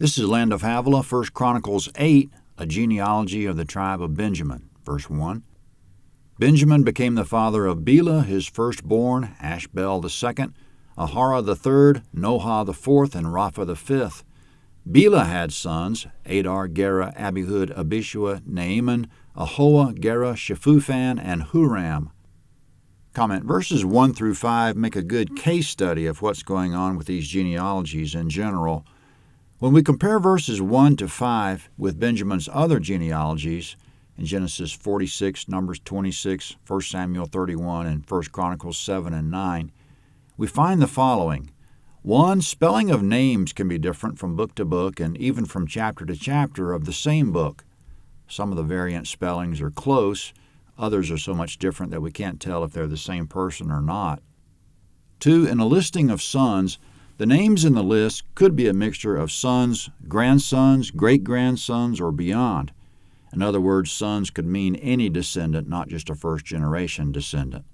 This is Land of Havilah, 1 Chronicles 8, a genealogy of the tribe of Benjamin. Verse 1. Benjamin became the father of Bela, his firstborn, Ashbel the second, Ahara the third, Noha the fourth, and Rapha the fifth. Bela had sons, Adar, Gera, Abihud, Abishua, Naaman, Ahoa, Gera, Shephupan, and Huram. Comment: verses 1 through 5 make a good case study of what's going on with these genealogies in general. When we compare verses 1 to 5 with Benjamin's other genealogies, in Genesis 46, Numbers 26, 1 Samuel 31, and 1 Chronicles 7 and 9, we find the following. 1. Spelling of names can be different from book to book and even from chapter to chapter of the same book. Some of the variant spellings are close, others are so much different that we can't tell if they're the same person or not. 2. In a listing of sons, the names in the list could be a mixture of sons, grandsons, great-grandsons, or beyond. In other words, sons could mean any descendant, not just a first-generation descendant.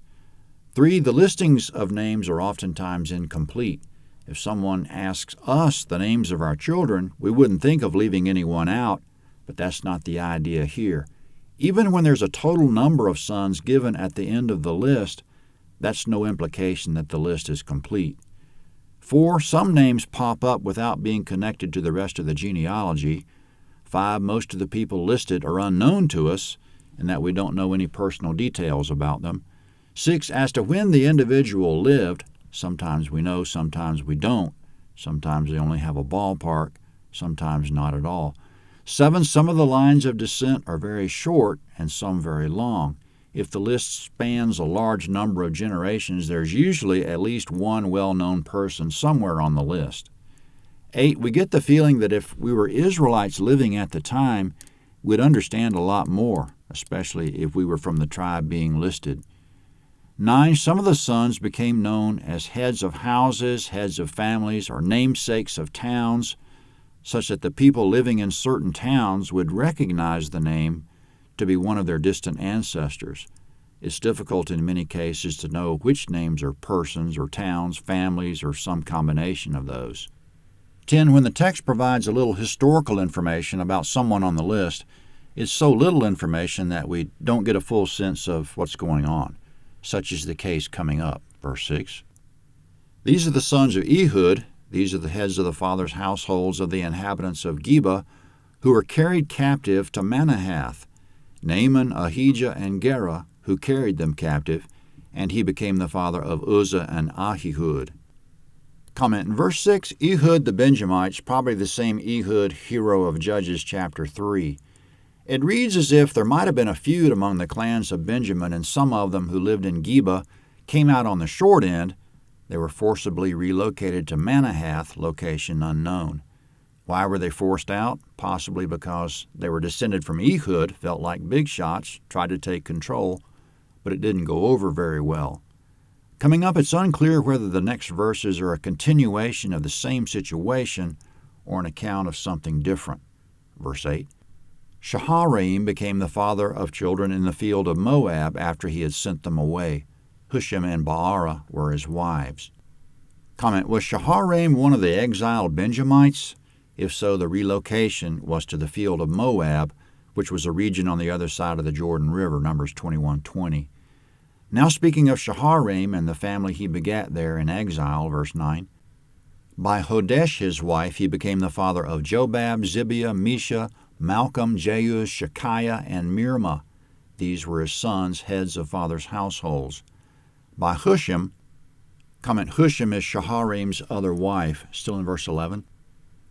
3. The listings of names are oftentimes incomplete. If someone asks us the names of our children, we wouldn't think of leaving anyone out, but that's not the idea here. Even when there's a total number of sons given at the end of the list, that's no implication that the list is complete. 4. Some names pop up without being connected to the rest of the genealogy. 5. Most of the people listed are unknown to us, in that we don't know any personal details about them. 6. As to when the individual lived, sometimes we know, sometimes we don't. Sometimes they only have a ballpark, sometimes not at all. 7. Some of the lines of descent are very short and some very long. If the list spans a large number of generations, there's usually at least one well-known person somewhere on the list. 8. We get the feeling that if we were Israelites living at the time, we'd understand a lot more, especially if we were from the tribe being listed. 9. Some of the sons became known as heads of houses, heads of families, or namesakes of towns, such that the people living in certain towns would recognize the name to be one of their distant ancestors. It's difficult in many cases to know which names are persons or towns, families, or some combination of those. 10. When the text provides a little historical information about someone on the list, it's so little information that we don't get a full sense of what's going on. Such is the case coming up. Verse 6. These are the sons of Ehud. These are the heads of the fathers' households of the inhabitants of Geba, who were carried captive to Manahath. Naaman, Ahijah, and Gera, who carried them captive, and he became the father of Uzzah and Ahihud. Comment: in verse 6, Ehud the Benjamite's probably the same Ehud, hero of Judges chapter 3. It reads as if there might have been a feud among the clans of Benjamin, and some of them who lived in Geba came out on the short end. They were forcibly relocated to Manahath, location unknown. Why were they forced out? Possibly because they were descended from Ehud, felt like big shots, tried to take control, but it didn't go over very well. Coming up, it's unclear whether the next verses are a continuation of the same situation or an account of something different. Verse 8. Shaharaim became the father of children in the field of Moab after he had sent them away. Hushim and Baara were his wives. Comment: was Shaharaim one of the exiled Benjamites? If so, the relocation was to the field of Moab, which was a region on the other side of the Jordan River, Numbers 21:20. Now speaking of Shaharaim and the family he begat there in exile, verse 9. By Hodesh his wife he became the father of Jobab, Zibiah, Mesha, Malcolm, Jeuz, Shekiah, and Mirma. These were his sons, heads of fathers' households. By Hushim, comment: Hushim is Shaharaim's other wife, still in verse 11.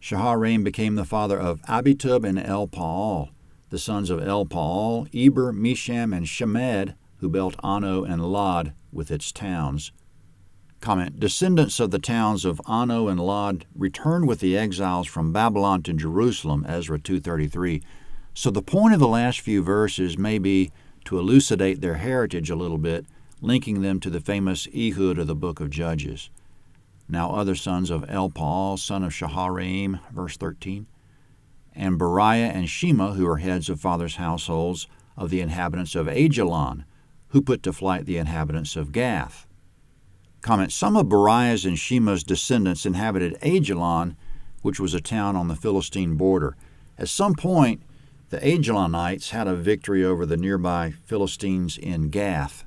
Shaharaim became the father of Abitub and Elpaal. The sons of Elpaal, Eber, Misham, and Shemed, who built Ano and Lod with its towns. Comment: descendants of the towns of Ano and Lod returned with the exiles from Babylon to Jerusalem, Ezra 2:33. So the point of the last few verses may be to elucidate their heritage a little bit, linking them to the famous Ehud of the book of Judges. Now other sons of Elpaal, son of Shaharaim, verse 13, and Beriah and Shema, who are heads of fathers' households of the inhabitants of Ajalon, who put to flight the inhabitants of Gath. Comment: some of Beriah's and Shema's descendants inhabited Ajalon, which was a town on the Philistine border. At some point, the Ajalonites had a victory over the nearby Philistines in Gath.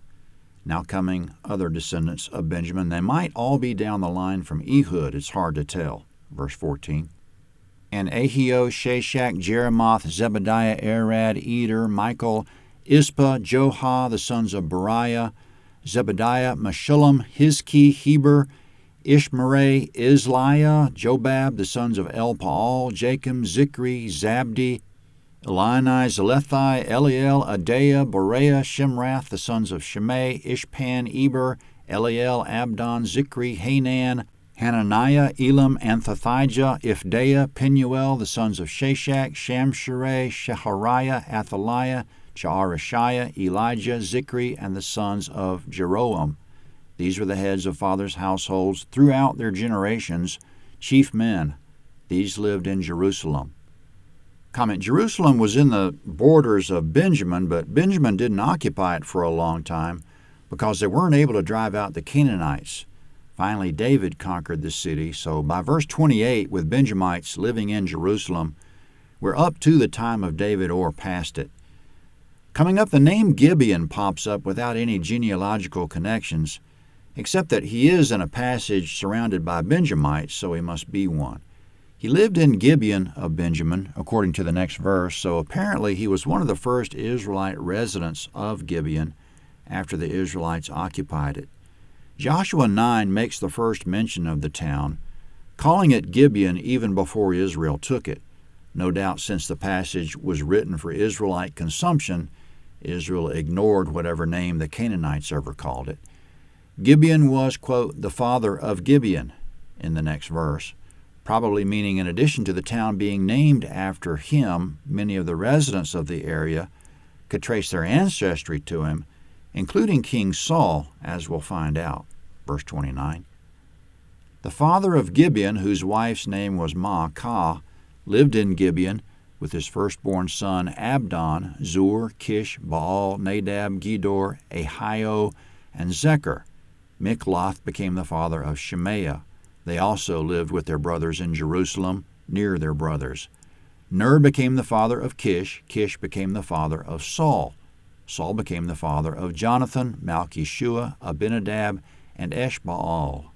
Now coming other descendants of Benjamin. They might all be down the line from Ehud. It's hard to tell. Verse 14. And Ahio, Shashak, Jeremoth, Zebediah, Arad, Eder, Michael, Ispa, Johah, the sons of Beriah, Zebediah, Meshullam, Hizki, Heber, Ishmerai, Isliah, Jobab, the sons of Elpaal, Jacob, Zikri, Zabdi, Elini, Zelethai, Eliel, Adaiah, Boreah, Shemrath, the sons of Shimei, Ishpan, Eber, Eliel, Abdon, Zikri, Hanan, Hananiah, Elam, Anthothijah, Ifdaiah, Penuel, the sons of Shashak, Shamsherai, Shehariah, Athaliah, Chaarishiah, Elijah, Zikri, and the sons of Jeroam. These were the heads of fathers' households throughout their generations, chief men. These lived in Jerusalem. Comment: Jerusalem was in the borders of Benjamin, but Benjamin didn't occupy it for a long time because they weren't able to drive out the Canaanites. Finally, David conquered the city, so by verse 28, with Benjamites living in Jerusalem, we're up to the time of David or past it. Coming up, the name Gibeon pops up without any genealogical connections, except that he is in a passage surrounded by Benjamites, so he must be one. He lived in Gibeon of Benjamin, according to the next verse, so apparently he was one of the first Israelite residents of Gibeon after the Israelites occupied it. Joshua 9 makes the first mention of the town, calling it Gibeon even before Israel took it. No doubt since the passage was written for Israelite consumption, Israel ignored whatever name the Canaanites ever called it. Gibeon was, quote, the father of Gibeon in the next verse, probably meaning in addition to the town being named after him, many of the residents of the area could trace their ancestry to him, including King Saul, as we'll find out. Verse 29. The father of Gibeon, whose wife's name was Maacah, lived in Gibeon with his firstborn son Abdon, Zur, Kish, Baal, Nadab, Gedor, Ahio, and Zechar. Mikloth became the father of Shemaiah. They also lived with their brothers in Jerusalem, near their brothers. Ner became the father of Kish. Kish became the father of Saul. Saul became the father of Jonathan, Malchishua, Abinadab, and Eshbaal.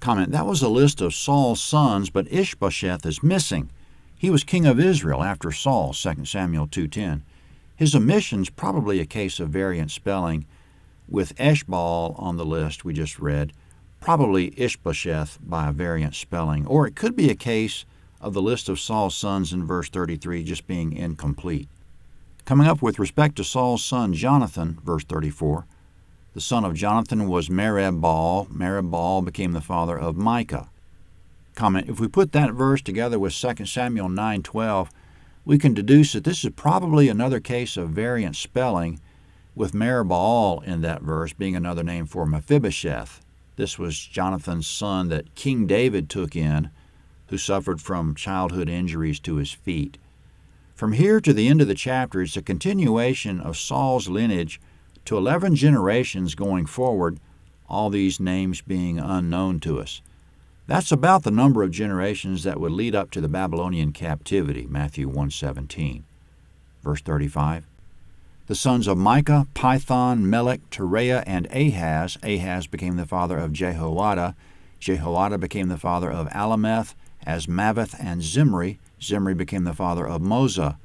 Comment: that was a list of Saul's sons, but Ishbosheth is missing. He was king of Israel after Saul, 2 Samuel 2:10. His omission's probably a case of variant spelling, with Eshbaal on the list we just read, probably Ishbosheth by a variant spelling, or it could be a case of the list of Saul's sons in verse 33 just being incomplete. Coming up with respect to Saul's son Jonathan, verse 34, the son of Jonathan was Merib-Baal. Merib-Baal became the father of Micah. Comment: if we put that verse together with 2 Samuel 9:12, we can deduce that this is probably another case of variant spelling, with Merib-Baal in that verse being another name for Mephibosheth. This was Jonathan's son that King David took in, who suffered from childhood injuries to his feet. From here to the end of the chapter, it's a continuation of Saul's lineage to 11 generations going forward, all these names being unknown to us. That's about the number of generations that would lead up to the Babylonian captivity, Matthew 1:17. Verse 35. The sons of Micah, Python, Melech, Tereah, and Ahaz. Ahaz became the father of Jehoiada. Jehoiada became the father of Alameth, Asmaveth, and Zimri. Zimri became the father of Moza.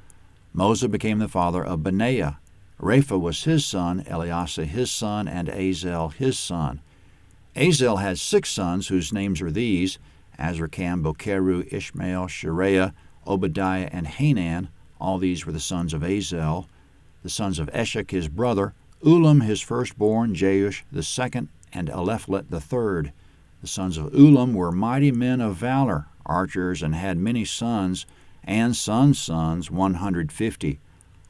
Moza became the father of Benaiah. Rapha was his son, Eliasa his son, and Azel his son. Azel had 6 sons, whose names are these: Azrikam, Bokeru, Ishmael, Shereah, Obadiah, and Hanan. All these were the sons of Azel. The sons of Eshek his brother, Ulam his firstborn, Jeush the second, and Elephalet the third. The sons of Ulam were mighty men of valor, archers, and had many sons, and sons' sons, 150.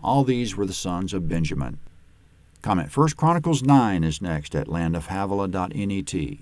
All these were the sons of Benjamin. Comment: 1 Chronicles 9 is next at landofhavilah.net.